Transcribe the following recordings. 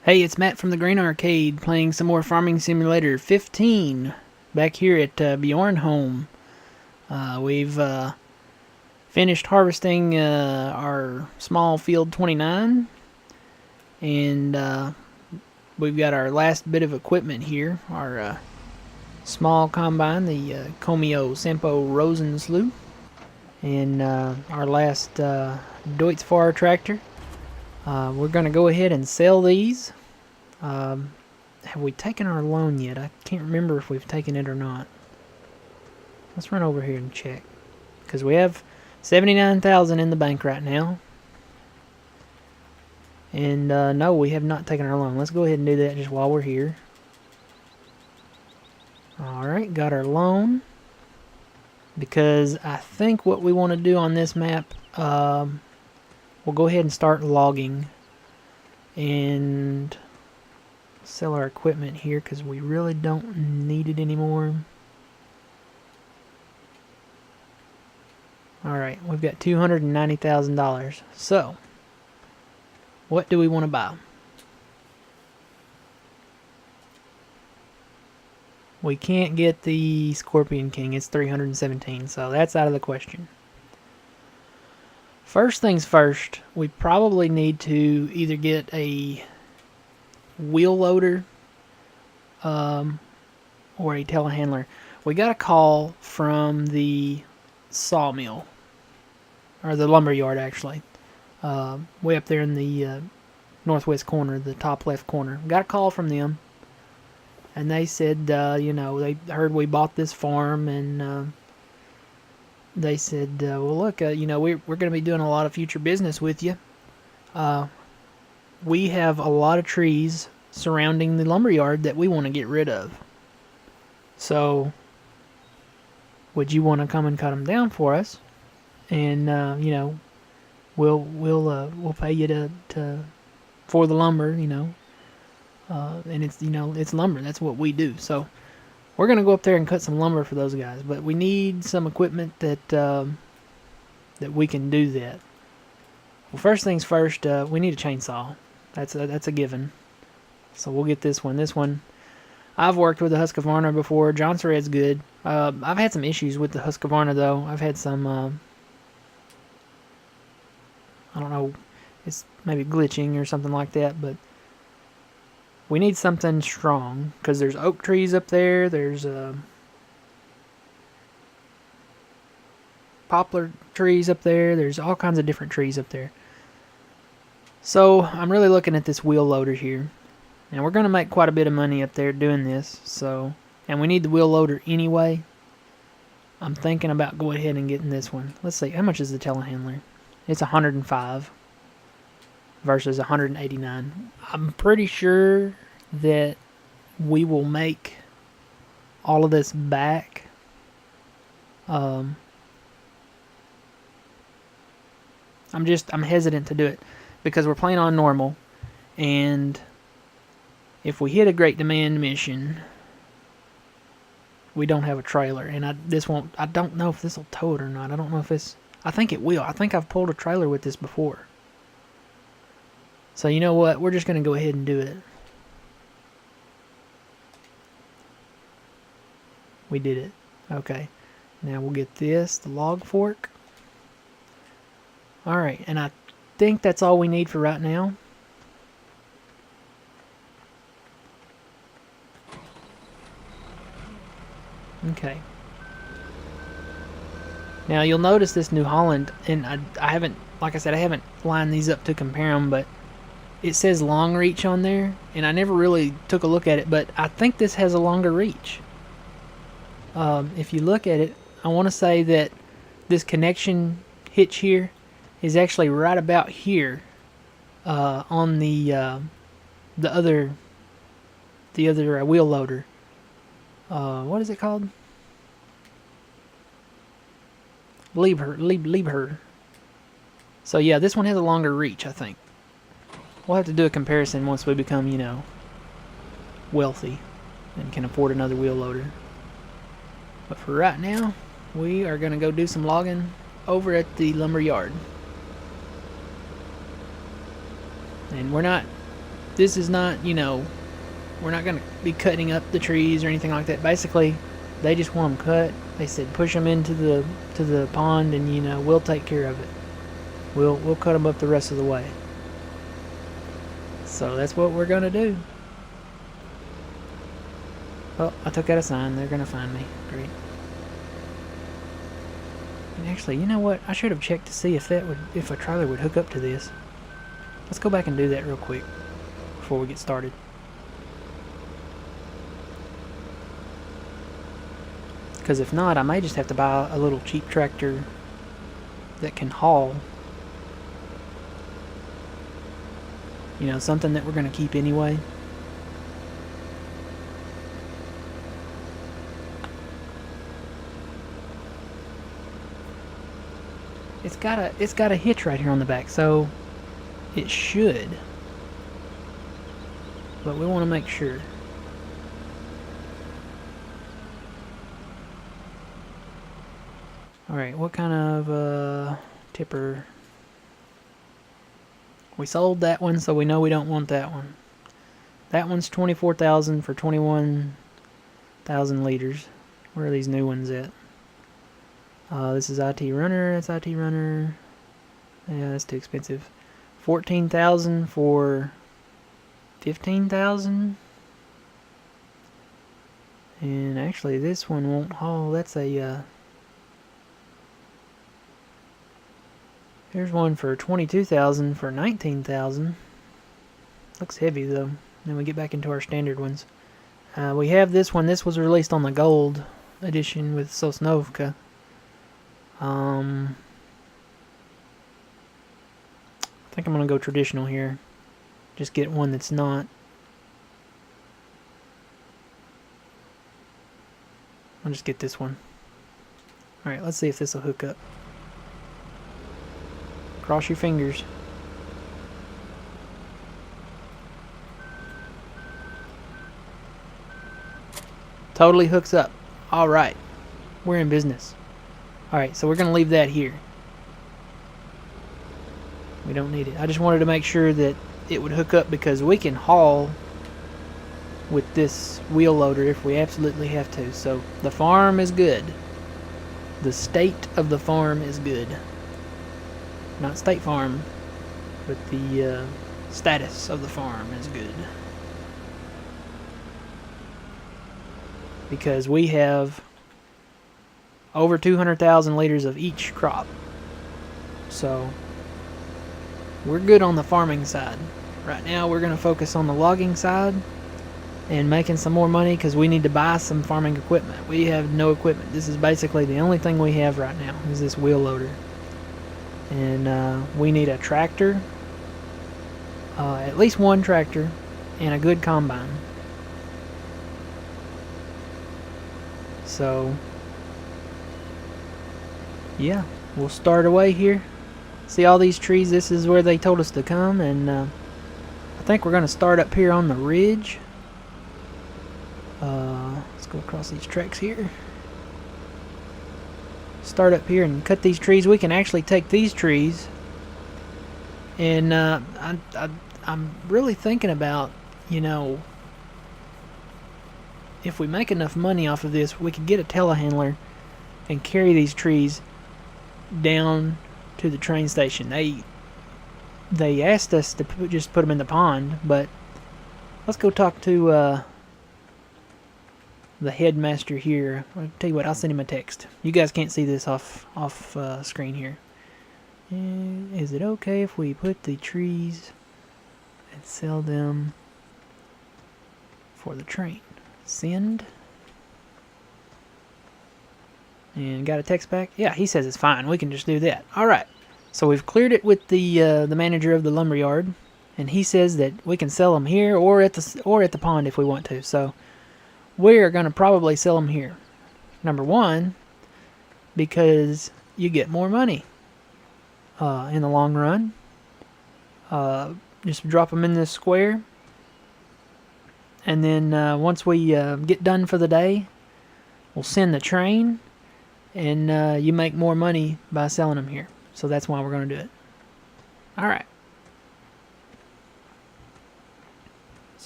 Hey, it's Matt from the Green Arcade playing some more Farming Simulator 15 back here at Bjornholm. We've finished harvesting our small field 29, and we've got our last bit of equipment here, our small combine, the Comio Sempo Rosenslew, and our last Deutz-Fahr tractor. We're going to go ahead and sell these. Have we taken our loan yet? I can't remember if we've taken it or not. Let's run over here and check, because we have $79,000 in the bank right now. And no, we have not taken our loan. Let's go ahead and do that just while we're here. Alright, got our loan. Because I think what we want to do on this map, we'll go ahead and start logging and sell our equipment here because we really don't need it anymore. Alright, we've got $290,000. So, what do we want to buy? We can't get the Scorpion King, it's 317, so that's out of the question. First things first, we probably need to either get a wheel loader or a telehandler. We got a call from the sawmill, or the lumber yard actually, way up there in the northwest corner, the top left corner. Got a call from them, and they said, you know, they heard we bought this farm, and they said, well, look, you know, we're going to be doing a lot of future business with you. We have a lot of trees surrounding the lumberyard that we want to get rid of. So, would you want to come and cut them down for us? And you know, we'll pay you to for the lumber, you know. And it's, you know, it's lumber. That's what we do. So, we're gonna go up there and cut some lumber for those guys. But we need some equipment that that we can do that. Well, first things first, we need a chainsaw. That's a given. So we'll get this one. This one, I've worked with the Husqvarna before. Johnson's good. I've had some issues with the Husqvarna though. I've had some, I don't know, it's maybe glitching or something like that. But we need something strong because there's oak trees up there. There's poplar trees up there. There's all kinds of different trees up there. So I'm really looking at this wheel loader here. And we're going to make quite a bit of money up there doing this. So, and we need the wheel loader anyway. I'm thinking about going ahead and getting this one. Let's see, how much is the telehandler? It's 105 versus 189. I'm pretty sure that we will make all of this back. I'm hesitant to do it because we're playing on normal, and if we hit a great demand mission, we don't have a trailer, and I don't know if this will tow it or not. I don't know if this, I think it will. I think I've pulled a trailer with this before. So you know what? We're just going to go ahead and do it. We did it. Okay. Now we'll get this, the log fork. Alright, and I think that's all we need for right now. Okay. Now you'll notice this New Holland, and I haven't, like I said, I haven't lined these up to compare them, but it says long reach on there, and I never really took a look at it, but I think this has a longer reach. If you look at it, I want to say that this connection hitch here is actually right about here on the other wheel loader. What is it called? Liebherr. So yeah, this one has a longer reach, I think. We'll have to do a comparison once we become, you know, wealthy and can afford another wheel loader. But for right now, we are going to go do some logging over at the lumber yard. And we're not this is not, you know, we're not going to be cutting up the trees or anything like that. Basically, they just want them cut. They said push them into the pond, and you know, we'll take care of it. We'll cut them up the rest of the way. So that's what we're gonna do. Oh, I took out a sign. They're gonna find me. Great. And actually, you know what? I should have checked to see if if a trailer would hook up to this. Let's go back and do that real quick before we get started. Because if not, I may just have to buy a little cheap tractor that can haul. You know, something that we're going to keep anyway. It's got a hitch right here on the back, so it should. But we want to make sure. Alright, what kind of tipper? We sold that one, so we know we don't want that one. That one's 24,000 for 21,000 liters. Where are these new ones at? This is IT Runner. That's IT Runner. Yeah, that's too expensive. 14,000 for 15,000. And actually, this one won't haul. That's a here's one for 22,000 for 19,000. Looks heavy though. Then we get back into our standard ones. We have this one. This was released on the gold edition with Sosnovka. I think I'm gonna go traditional here. Just get one that's not. I'll just get this one. Alright, let's see if this will hook up. Cross your fingers. Totally hooks up. Alright. We're in business. Alright, so we're going to leave that here. We don't need it. I just wanted to make sure that it would hook up because we can haul with this wheel loader if we absolutely have to. So the farm is good. The state of the farm is good. Not State Farm, but the status of the farm is good. Because we have over 200,000 liters of each crop. So we're good on the farming side. Right now we're going to focus on the logging side and making some more money because we need to buy some farming equipment. We have no equipment. This is basically the only thing we have right now is this wheel loader. And we need a tractor, at least one tractor, and a good combine. So, yeah, we'll start away here. See all these trees? This is where they told us to come, and I think we're going to start up here on the ridge. Let's go across these tracks here. Start up here and cut these trees. We can actually take these trees, and I'm really thinking about, you know, if we make enough money off of this, we could get a telehandler and carry these trees down to the train station. They asked us to just put them in the pond, but let's go talk to the headmaster here. I'll tell you what, I'll send him a text. You guys can't see this off screen here. Is it okay if we put the trees and sell them for the train? Send. And got a text back? Yeah, he says it's fine. We can just do that. Alright. So we've cleared it with the manager of the lumberyard, and he says that we can sell them here or at the pond if we want to. So we're going to probably sell them here. Number one, because you get more money in the long run. Just drop them in this square. And then once we get done for the day, we'll send the train. And you make more money by selling them here. So that's why we're going to do it. Alright.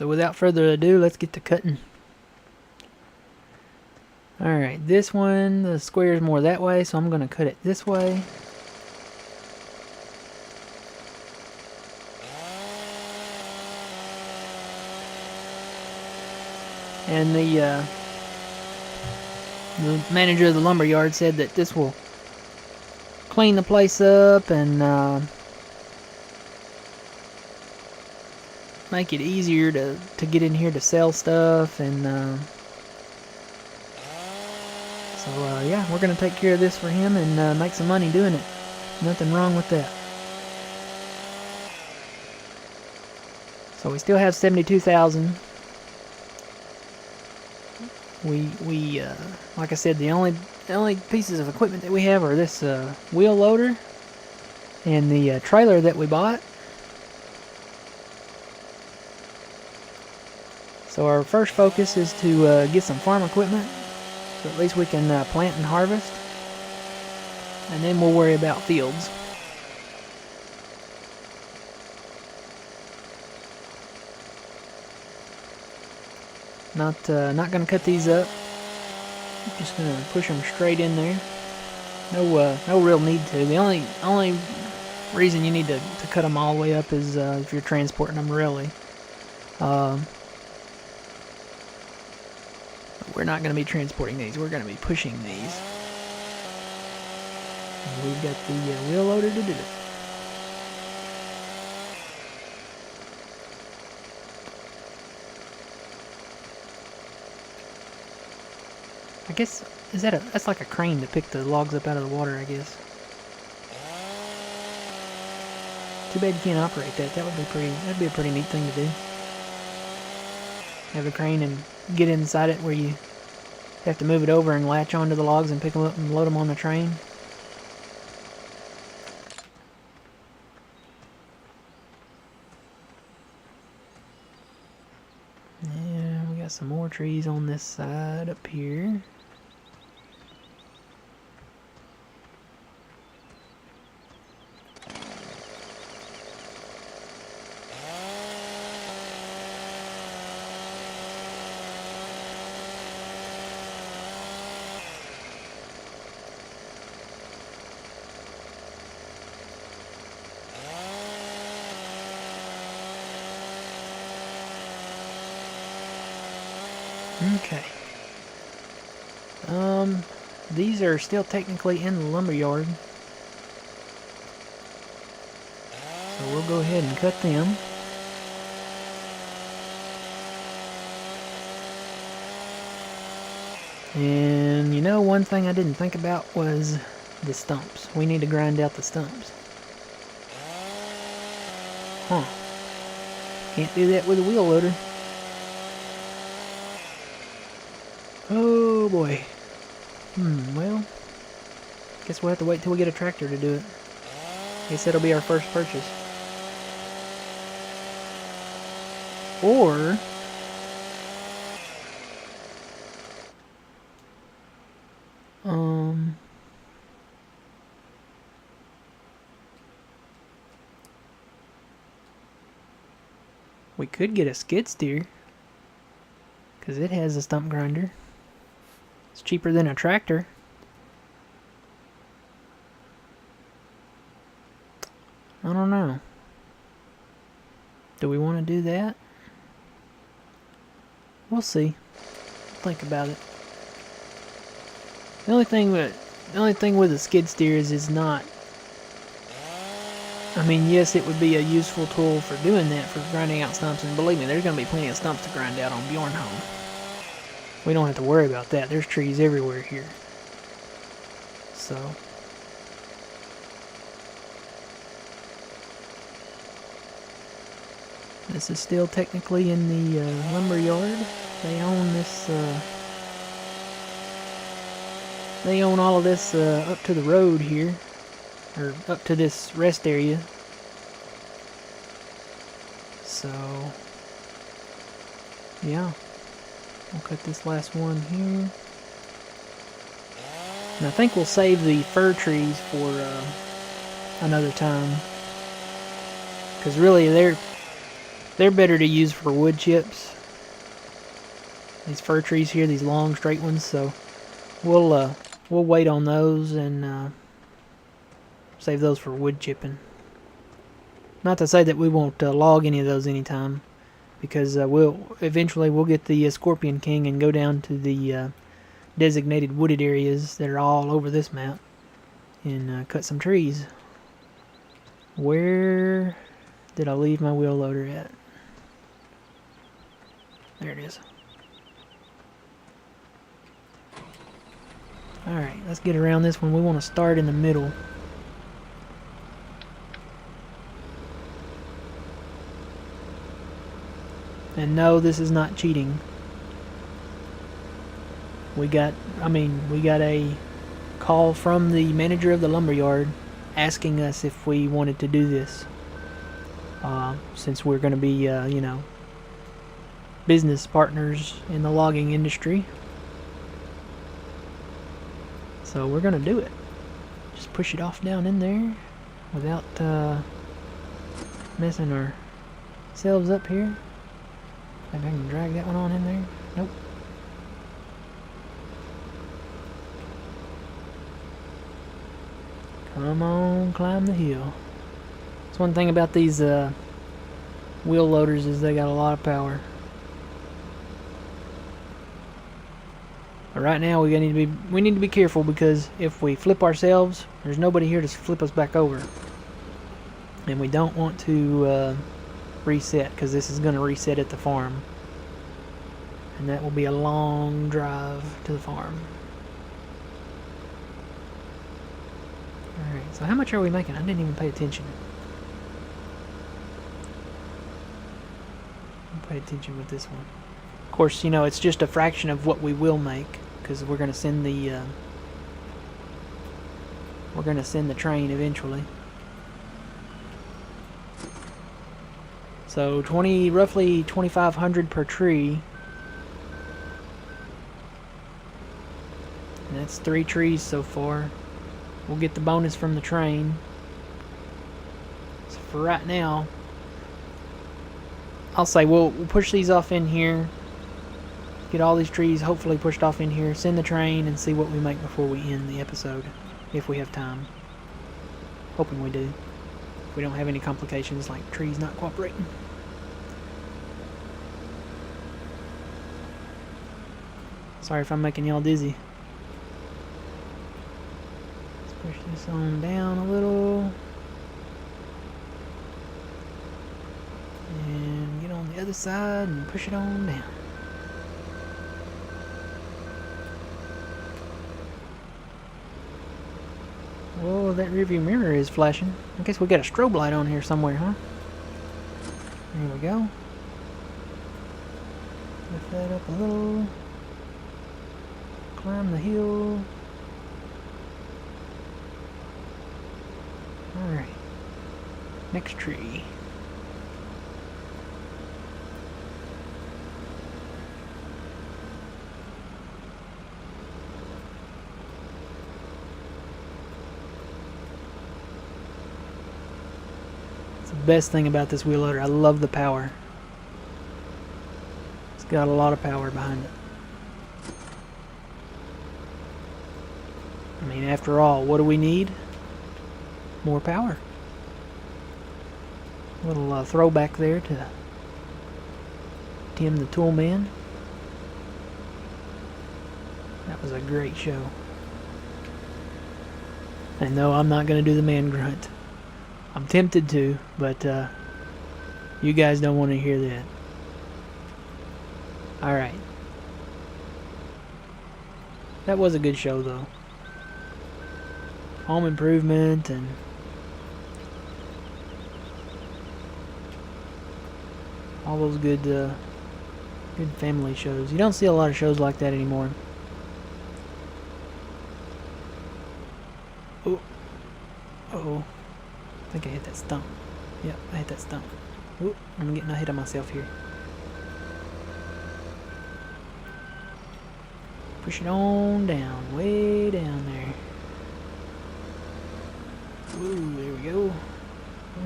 So without further ado, let's get to cutting. Alright, this one, the square is more that way, so I'm going to cut it this way. And the manager of the lumber yard said that this will clean the place up and make it easier to get in here to sell stuff. And so yeah, we're going to take care of this for him and make some money doing it. Nothing wrong with that. So we still have 72,000. We like I said, the only pieces of equipment that we have are this wheel loader and the trailer that we bought. So our first focus is to get some farm equipment, so at least we can plant and harvest, and then we'll worry about fields. Not going to cut these up. I'm just going to push them straight in there. No real need to. The only reason you need to cut them all the way up is if you're transporting them really. We're not going to be transporting these. We're going to be pushing these. And we've got the wheel loader to do it. I guess, that's like a crane to pick the logs up out of the water, I guess. Too bad you can't operate that. That'd be a pretty neat thing to do. Have a crane and get inside it where you have to move it over and latch onto the logs and pick them up and load them on the train. Yeah, we got some more trees on this side up here. Okay. These are still technically in the lumber yard. So we'll go ahead and cut them. And you know, one thing I didn't think about was the stumps. We need to grind out the stumps. Huh. Can't do that with a wheel loader. Oh boy. Well, guess we'll have to wait till we get a tractor to do it. Guess that'll be our first purchase. Or we could get a skid steer, because it has a stump grinder. It's cheaper than a tractor. I don't know. Do we want to do that? We'll see. Think about it. The only thing with a skid steer is it's not. I mean, yes, it would be a useful tool for doing that, for grinding out stumps, and believe me, there's going to be plenty of stumps to grind out on Bjornholm. We don't have to worry about that. There's trees everywhere here. So this is still technically in the lumber yard. They own this. They own all of this up to the road here, or up to this rest area. So yeah. We'll cut this last one here. And I think we'll save the fir trees for another time. Because really, they're They're better to use for wood chips. These fir trees here, these long straight ones, so we'll wait on those and save those for wood chipping. Not to say that we won't log any of those anytime, because we'll eventually get the Scorpion King and go down to the designated wooded areas that are all over this map and cut some trees. Where did I leave my wheel loader at? There it is. Alright, let's get around this one. We want to start in the middle. And no, this is not cheating. We got a call from the manager of the lumberyard asking us if we wanted to do this. Since we're going to be, business partners in the logging industry. So we're going to do it. Just push it off down in there without messing ourselves up here. Maybe I can drag that one on in there. Nope. Come on, climb the hill. That's one thing about these wheel loaders is they got a lot of power. But right now we need to be careful, because if we flip ourselves, there's nobody here to flip us back over. And we don't want to reset, because this is going to reset at the farm. And that will be a long drive to the farm. Alright, so how much are we making? I didn't even pay attention. I'll pay attention with this one. Of course, it's just a fraction of what we will make, because we're going to send the train eventually. So roughly 2,500 per tree. And that's 3 trees so far. We'll get the bonus from the train. So for right now, I'll say we'll push these off in here. Get all these trees hopefully pushed off in here. Send the train and see what we make before we end the episode. If we have time. Hoping we do. If we don't have any complications like trees not cooperating. Sorry if I'm making y'all dizzy. Let's push this on down a little. And get on the other side and push it on down. Whoa, that rearview mirror is flashing. I guess we got a strobe light on here somewhere, huh? There we go. Lift that up a little. Climb the hill. Alright. Next tree. Best thing about this wheel loader, I love the power. It's got a lot of power behind it. I mean, after all, what do we need? More power. A little throwback there to Tim the Toolman. That was a great show. And no, I'm not going to do the man grunt. I'm tempted to, but you guys don't want to hear that. Alright. That was a good show, though. Home Improvement and all those good family shows. You don't see a lot of shows like that anymore. Oh. Uh-oh. I think I hit that stump. Yep, I hit that stump. Ooh, I'm getting ahead of myself here. Push it on down, way down there. Ooh, there we go.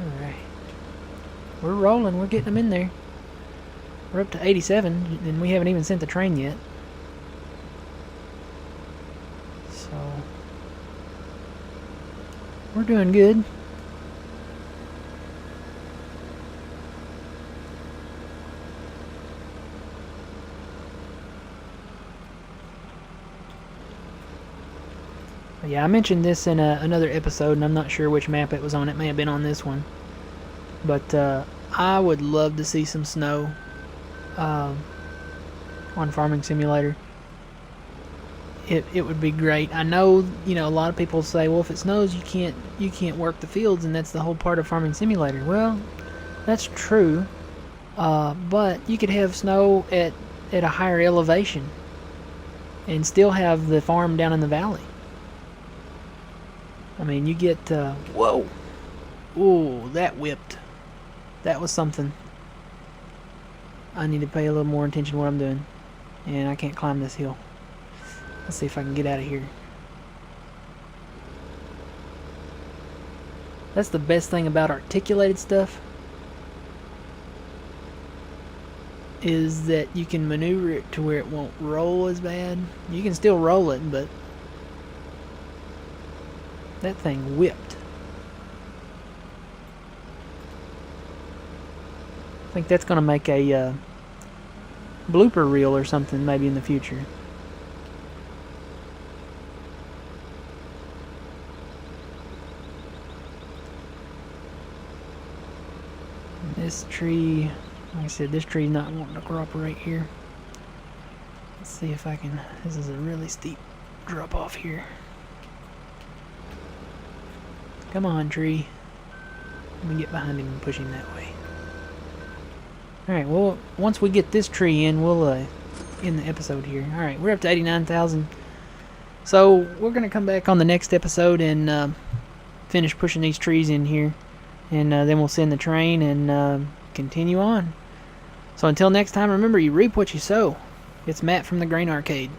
Alright. We're rolling, we're getting them in there. We're up to 87, and we haven't even sent the train yet. So, we're doing good. Yeah, I mentioned this in another episode, and I'm not sure which map it was on. It may have been on this one. But I would love to see some snow on Farming Simulator. It would be great. I know, you know, a lot of people say, well, if it snows, you can't work the fields, and that's the whole part of Farming Simulator. Well, that's true, but you could have snow at a higher elevation and still have the farm down in the valley. I mean, you get, whoa, ooh, that whipped. That was something. I need to pay a little more attention to what I'm doing. And I can't climb this hill. Let's see if I can get out of here. That's the best thing about articulated stuff, is that you can maneuver it to where it won't roll as bad. You can still roll it, but that thing whipped. I think that's going to make a blooper reel or something maybe in the future. This tree, like I said, this tree's not wanting to cooperate here. Let's see if I can. This is a really steep drop off here. Come on, tree. Let me get behind him and push him that way. Alright, well, once we get this tree in, we'll end the episode here. Alright, we're up to 89,000. So, we're going to come back on the next episode and finish pushing these trees in here. And then we'll send the train and continue on. So until next time, remember, you reap what you sow. It's Matt from the Grain Arcade.